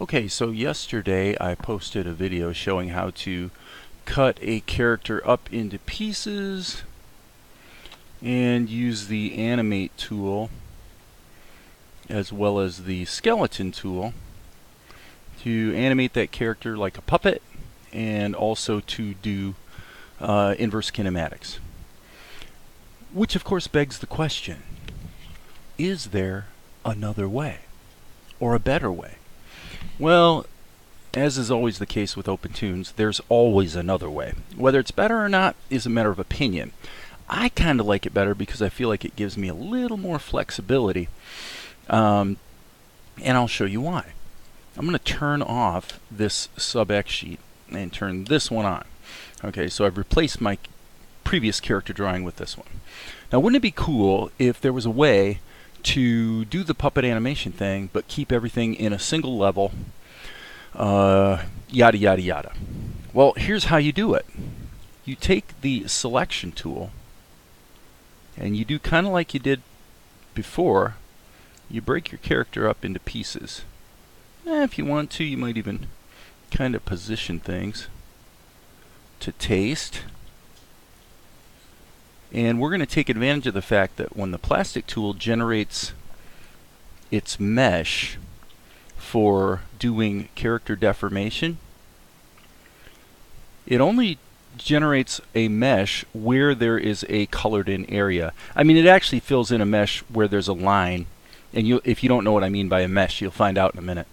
Okay, so yesterday I posted a video showing how to cut a character up into pieces and use the animate tool as well as the skeleton tool to animate that character like a puppet and also to do inverse kinematics. Which of course begs the question, is there another way or a better way? Well, as is always the case with OpenTunes, there's always another way. Whether it's better or not is a matter of opinion. I kind of like it better because I feel like it gives me a little more flexibility. And I'll show you why. I'm going to turn off this sub-X sheet and turn this one on. Okay, so I've replaced my previous character drawing with this one. Now, wouldn't it be cool if there was a way to do the puppet animation thing but keep everything in a single level, yada yada yada? Well, here's how you do it. You take the selection tool and you do kind of like you did before. You break your character up into pieces. If you want to, you might even kind of position things to taste. And we're going to take advantage of the fact that when the plastic tool generates its mesh for doing character deformation, it only generates a mesh where there is a colored in area. I mean, it actually fills in a mesh where there's a line, and if you don't know what I mean by a mesh, you'll find out in a minute.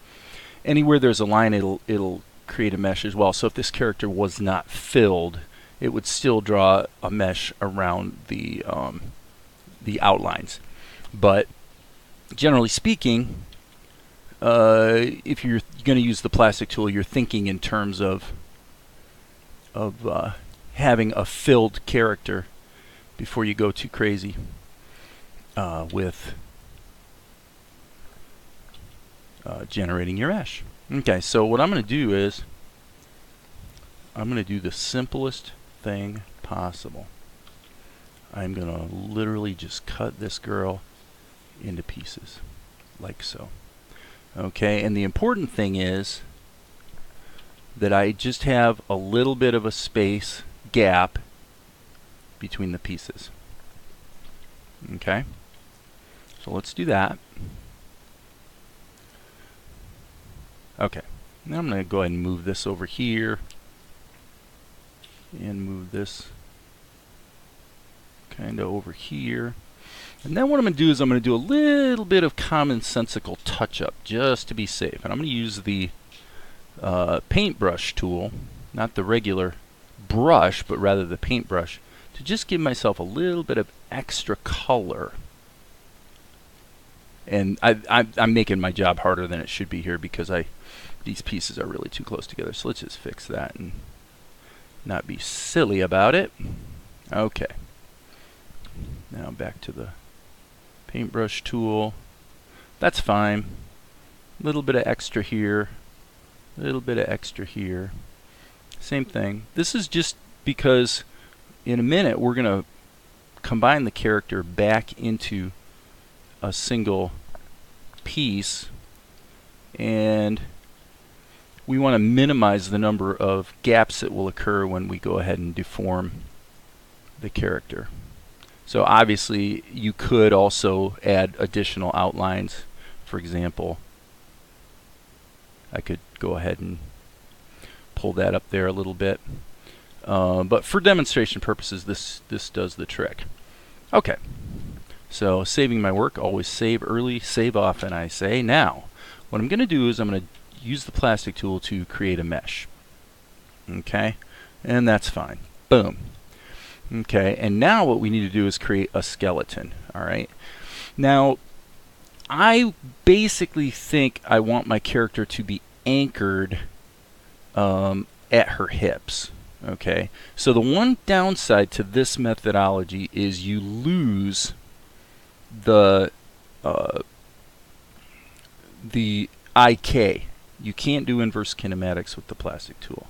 Anywhere there's a line, it'll create a mesh as well. So if this character was not filled, it would still draw a mesh around the outlines. But generally speaking, if you're going to use the plastic tool, you're thinking in terms of having a filled character before you go too crazy with generating your mesh. Okay, so what I'm going to do is I'm going to do the simplest thing possible. I'm going to literally just cut this girl into pieces like so. Okay, and the important thing is that I just have a little bit of a space gap between the pieces. Okay, so let's do that. Okay, now I'm going to go ahead and move this over here and move this kind of over here. And then what I'm going to do is I'm going to do a little bit of commonsensical touch-up just to be safe. And I'm going to use the paintbrush tool, not the regular brush, but rather the paintbrush, to just give myself a little bit of extra color. And I'm making my job harder than it should be here because these pieces are really too close together. So let's just fix that and not be silly about it. Okay. Now back to the paintbrush tool. That's fine. A little bit of extra here. A little bit of extra here. Same thing. This is just because in a minute we're going to combine the character back into a single piece, and we want to minimize the number of gaps that will occur when we go ahead and deform the character. So obviously you could also add additional outlines. For example, I could go ahead and pull that up there a little bit. But for demonstration purposes, this does the trick. Okay. So saving my work, always save early, save often, I say. Now, what I'm going to do is I'm going to use the plastic tool to create a mesh. Okay, and that's fine. Boom. Okay, and now what we need to do is create a skeleton. All right. Now, I basically think I want my character to be anchored at her hips. Okay, so the one downside to this methodology is you lose the IK. You can't do inverse kinematics with the plastic tool,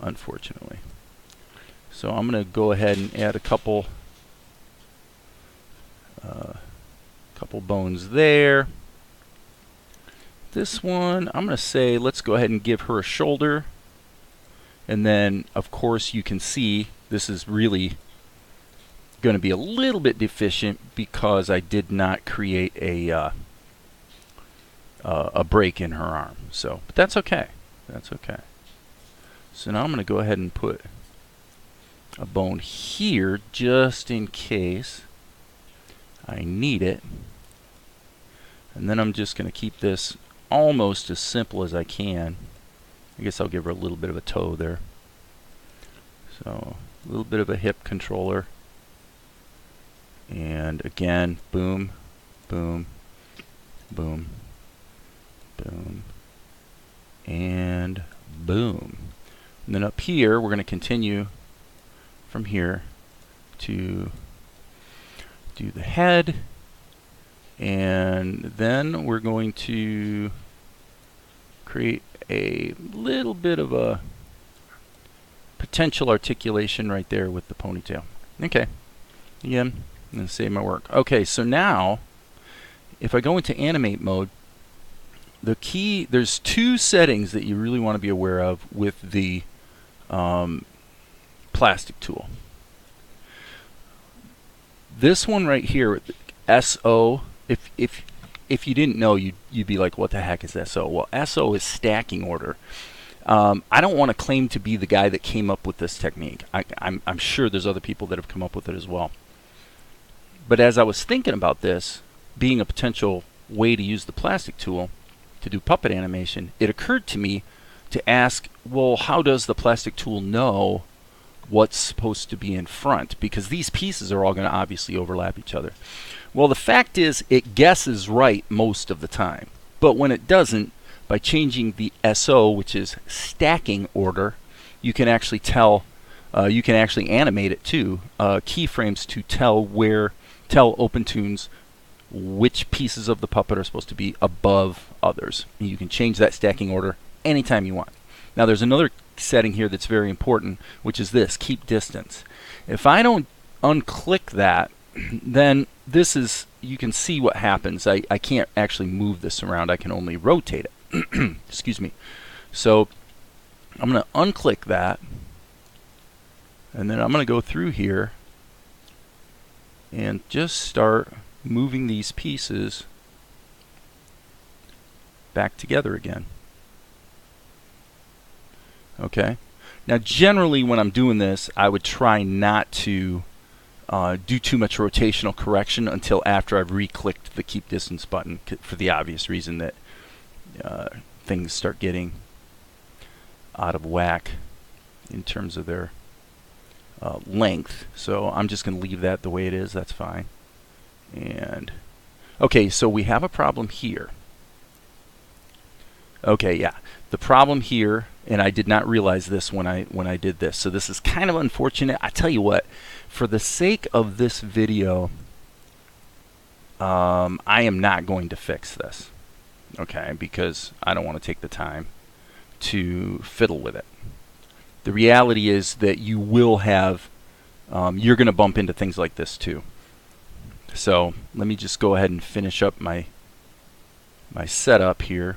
unfortunately. So I'm going to go ahead and add a couple bones there. This one, I'm going to say let's go ahead and give her a shoulder. And then, of course, you can see this is really going to be a little bit deficient because I did not create a break in her arm. So, but that's okay. That's okay. So now I'm going to go ahead and put a bone here just in case I need it. And then I'm just going to keep this almost as simple as I can. I guess I'll give her a little bit of a toe there. So a little bit of a hip controller. And again, boom, boom, boom, boom, and boom. And then up here, we're going to continue from here to do the head. And then we're going to create a little bit of a potential articulation right there with the ponytail. Okay, again, I'm going to save my work. Okay, so now if I go into animate mode, the key, there's two settings that you really want to be aware of with the plastic tool. This one right here, SO, if you didn't know, you'd be like, what the heck is SO? Well, SO is stacking order. I don't want to claim to be the guy that came up with this technique. I'm sure there's other people that have come up with it as well. But as I was thinking about this being a potential way to use the plastic tool to do puppet animation, it occurred to me to ask, well, how does the plastic tool know what's supposed to be in front? Because these pieces are all going to obviously overlap each other. Well, the fact is it guesses right most of the time. But when it doesn't, by changing the SO, which is stacking order, you can actually tell, you can actually animate it too, keyframes to tell OpenTunes which pieces of the puppet are supposed to be above others. And you can change that stacking order anytime you want. Now there's another setting here that's very important, which is this, keep distance. If I don't unclick that, then this is, you can see what happens. I can't actually move this around, I can only rotate it. Excuse me. So I'm going to unclick that, and then I'm going to go through here and just start moving these pieces back together again. Okay. Now generally when I'm doing this, I would try not to do too much rotational correction until after I've re-clicked the keep distance button, for the obvious reason that things start getting out of whack in terms of their length. So I'm just going to leave that the way it is. That's fine. And okay, so we have a problem here. Okay, yeah, the problem here, and I did not realize this when I did this, so this is kind of unfortunate. I tell you what, for the sake of this video, I am not going to fix this, okay, because I don't want to take the time to fiddle with it. The reality is that you will have, you're going to bump into things like this too. So let me just go ahead and finish up my setup here.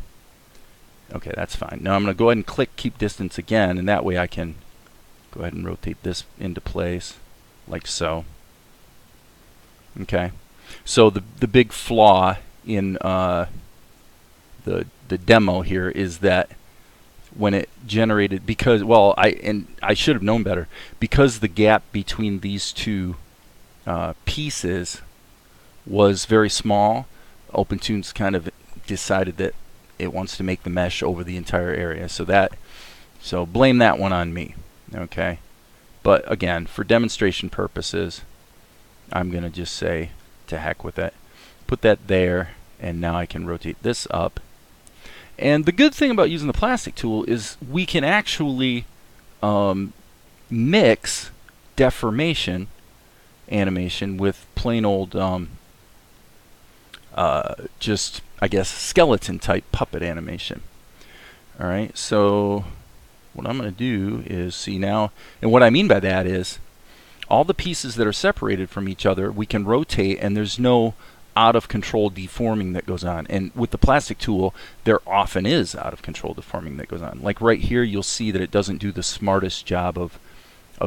Okay, that's fine. Now I'm going to go ahead and click keep distance again, and that way I can go ahead and rotate this into place like so. Okay, so the big flaw in the demo here is that when it generated, because, well, I should have known better, because the gap between these two pieces was very small, OpenTunes kind of decided that it wants to make the mesh over the entire area. So blame that one on me. Okay, but again, for demonstration purposes, I'm going to just say to heck with it. Put that there, and now I can rotate this up. And the good thing about using the plastic tool is we can actually mix deformation animation with plain old just, I guess, skeleton type puppet animation. Alright, so what I'm going to do is see now, and what I mean by that is all the pieces that are separated from each other we can rotate, and there's no out of control deforming that goes on. And with the plastic tool, there often is out of control deforming that goes on. Like right here, you'll see that it doesn't do the smartest job of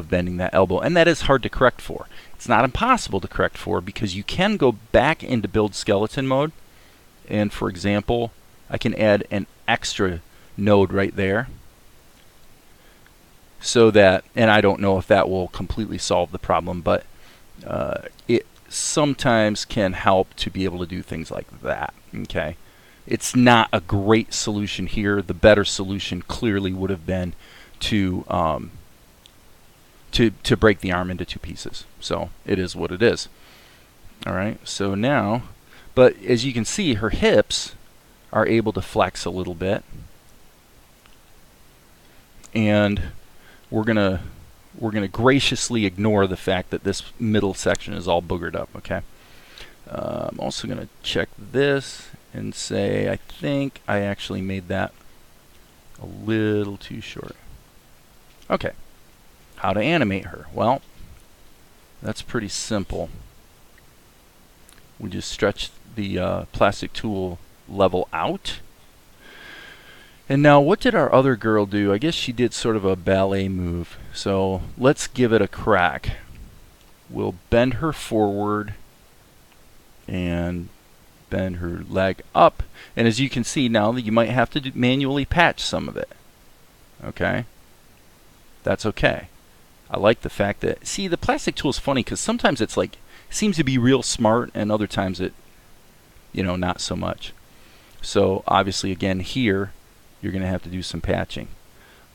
bending that elbow, and that is hard to correct for. It's not impossible to correct for, because you can go back into build skeleton mode, and for example, I can add an extra node right there, so that, and I don't know if that will completely solve the problem, but it sometimes can help to be able to do things like that. Okay, it's not a great solution here. The better solution clearly would have been to break the arm into 2 pieces. So it is what it is. All right, so now, but as you can see, her hips are able to flex a little bit, and we're gonna graciously ignore the fact that this middle section is all boogered up. Okay. I'm also gonna check this and say I think I actually made that a little too short. Okay. How to animate her? Well, that's pretty simple. We just stretch the plastic tool level out. And now, what did our other girl do? I guess she did sort of a ballet move. So let's give it a crack. We'll bend her forward and bend her leg up. And as you can see now, that you might have to manually patch some of it. Okay? That's okay. I like the fact that, see, the plastic tool is funny because sometimes it's like, seems to be real smart, and other times it, not so much. So obviously, again, here, you're going to have to do some patching.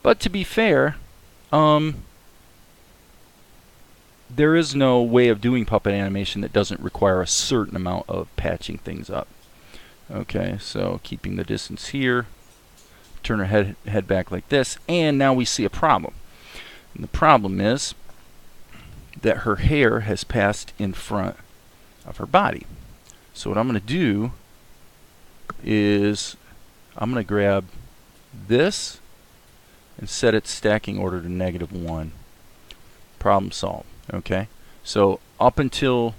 But to be fair, there is no way of doing puppet animation that doesn't require a certain amount of patching things up. Okay, so keeping the distance here, turn her head back like this, and now we see a problem. And the problem is that her hair has passed in front of her body. So what I'm going to do is I'm going to grab this and set its stacking order to -1. Problem solved. Okay, so up until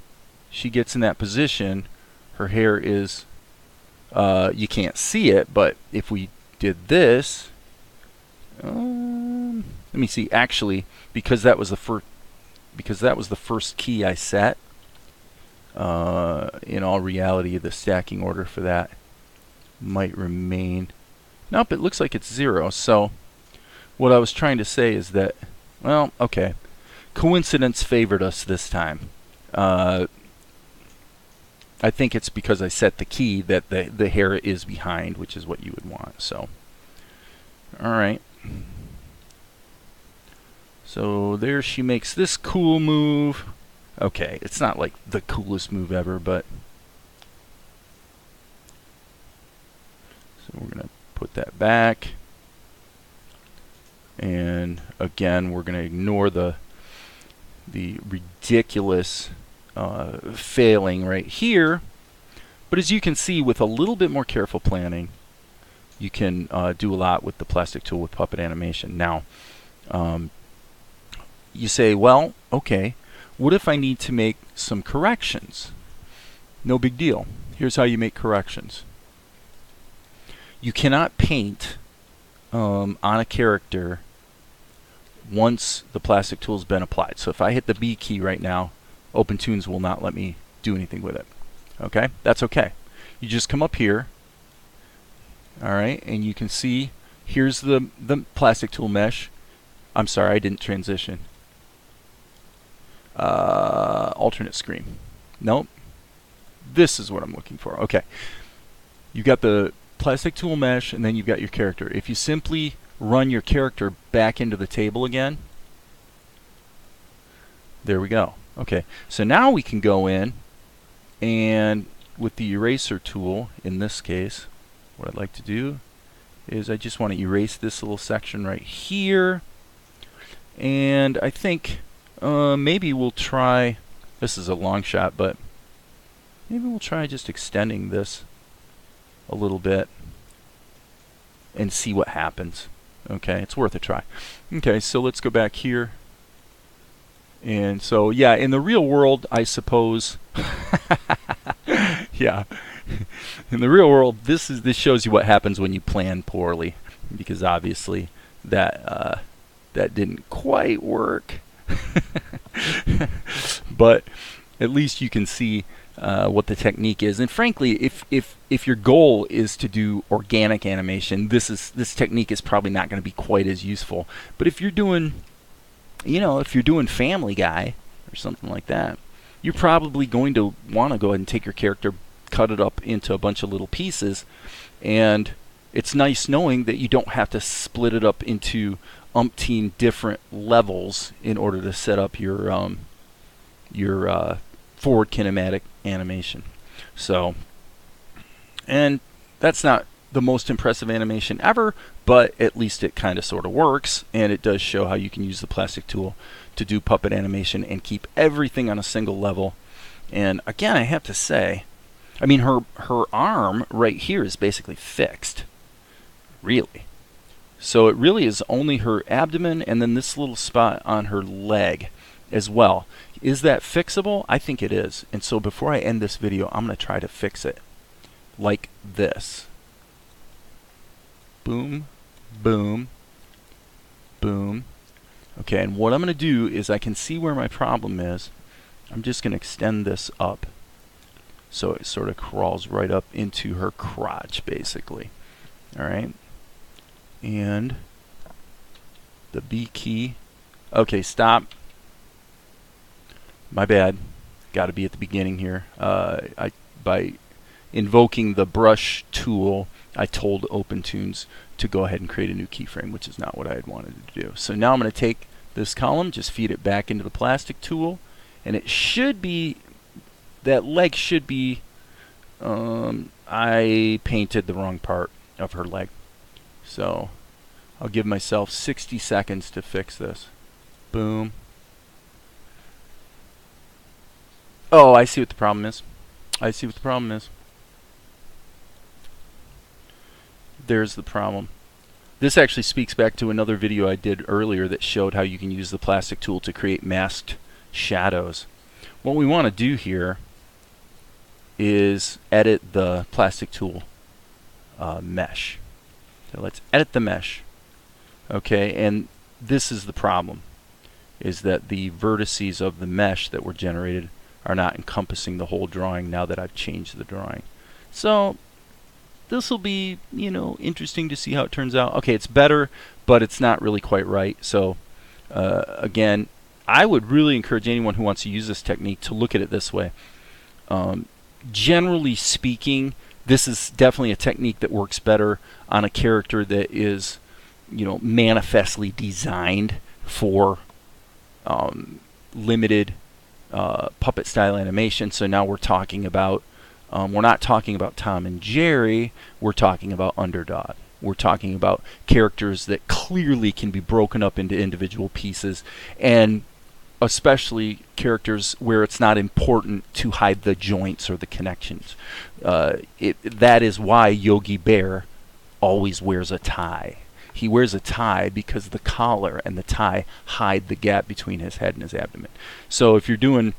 she gets in that position, her hair is, you can't see it, but if we did this, let me see. Actually, because that was the first key I set, in all reality, the stacking order for that might remain. Nope, it looks like it's 0. So what I was trying to say is that, well, okay, coincidence favored us this time. I think it's because I set the key that the hair is behind, which is what you would want. So, all right. So there she makes this cool move. Okay, it's not like the coolest move ever, but so we're going to put that back. And again, we're going to ignore the ridiculous failing right here. But as you can see, with a little bit more careful planning, you can do a lot with the plastic tool with puppet animation. Now, you say, well, okay, what if I need to make some corrections? No big deal. Here's how you make corrections. You cannot paint on a character once the plastic tool's been applied. So if I hit the B key right now, OpenToons will not let me do anything with it. Okay? That's okay. You just come up here, all right, and you can see here's the plastic tool mesh. I'm sorry, I didn't transition. Alternate screen. Nope. This is what I'm looking for. Okay. You've got the plastic tool mesh, and then you've got your character. If you simply run your character back into the table again, there we go. Okay, so now we can go in and with the eraser tool, in this case, what I'd like to do is I just want to erase this little section right here, and I think maybe we'll try, this is a long shot, but maybe we'll try just extending this a little bit and see what happens. Okay, it's worth a try. Okay, so let's go back here. And so, yeah, in the real world, I suppose, Yeah. In the real world, this shows you what happens when you plan poorly, because obviously that that didn't quite work. But at least you can see what the technique is. And frankly, if your goal is to do organic animation, this technique is probably not going to be quite as useful. But if you're doing, if you're doing Family Guy or something like that, you're probably going to want to go ahead and take your character, cut it up into a bunch of little pieces, and it's nice knowing that you don't have to split it up into umpteen different levels in order to set up your forward kinematic animation. So, and that's not the most impressive animation ever, but at least it kind of sort of works, and it does show how you can use the plastic tool to do puppet animation and keep everything on a single level. And again, I have to say, I mean, her arm right here is basically fixed, really. So it really is only her abdomen and then this little spot on her leg as well. Is that fixable? I think it is. And so before I end this video, I'm going to try to fix it like this. Boom, boom, boom. Okay, and what I'm going to do is I can see where my problem is. I'm just going to extend this up so it sort of crawls right up into her crotch, basically. All right. And the B key. Okay, stop. My bad. Got to be at the beginning here. By invoking the brush tool, I told OpenTunes to go ahead and create a new keyframe, which is not what I had wanted to do. So now I'm going to take this column, just feed it back into the plastic tool, and it should be, that leg should be, I painted the wrong part of her leg. So I'll give myself 60 seconds to fix this. Boom. Oh, I see what the problem is. I see what the problem is. There's the problem. This actually speaks back to another video I did earlier that showed how you can use the plastic tool to create masked shadows. What we want to do here is edit the plastic tool mesh. So let's edit the mesh. Okay, and this is the problem, is that the vertices of the mesh that were generated are not encompassing the whole drawing now that I've changed the drawing. So this will be, interesting to see how it turns out. Okay, it's better, but it's not really quite right. So again, I would really encourage anyone who wants to use this technique to look at it this way. Generally speaking, this is definitely a technique that works better on a character that is, manifestly designed for limited puppet style animation. So now we're talking about, we're not talking about Tom and Jerry, we're talking about Underdog. We're talking about characters that clearly can be broken up into individual pieces, and especially characters where it's not important to hide the joints or the connections. That is why Yogi Bear always wears a tie. He wears a tie because the collar and the tie hide the gap between his head and his abdomen. So if you're doing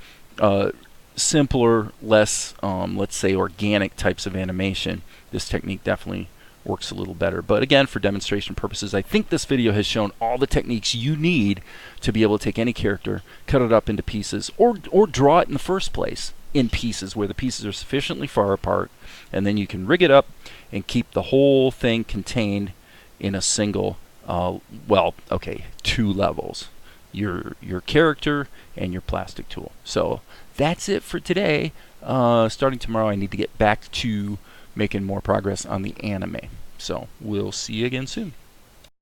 simpler, less, let's say, organic types of animation, this technique definitely works a little better. But again, for demonstration purposes, I think this video has shown all the techniques you need to be able to take any character, cut it up into pieces, or draw it in the first place in pieces where the pieces are sufficiently far apart, and then you can rig it up and keep the whole thing contained in a single, two levels. Your character and your plastic tool. So that's it for today. Starting tomorrow, I need to get back to making more progress on the anime. So we'll see you again soon.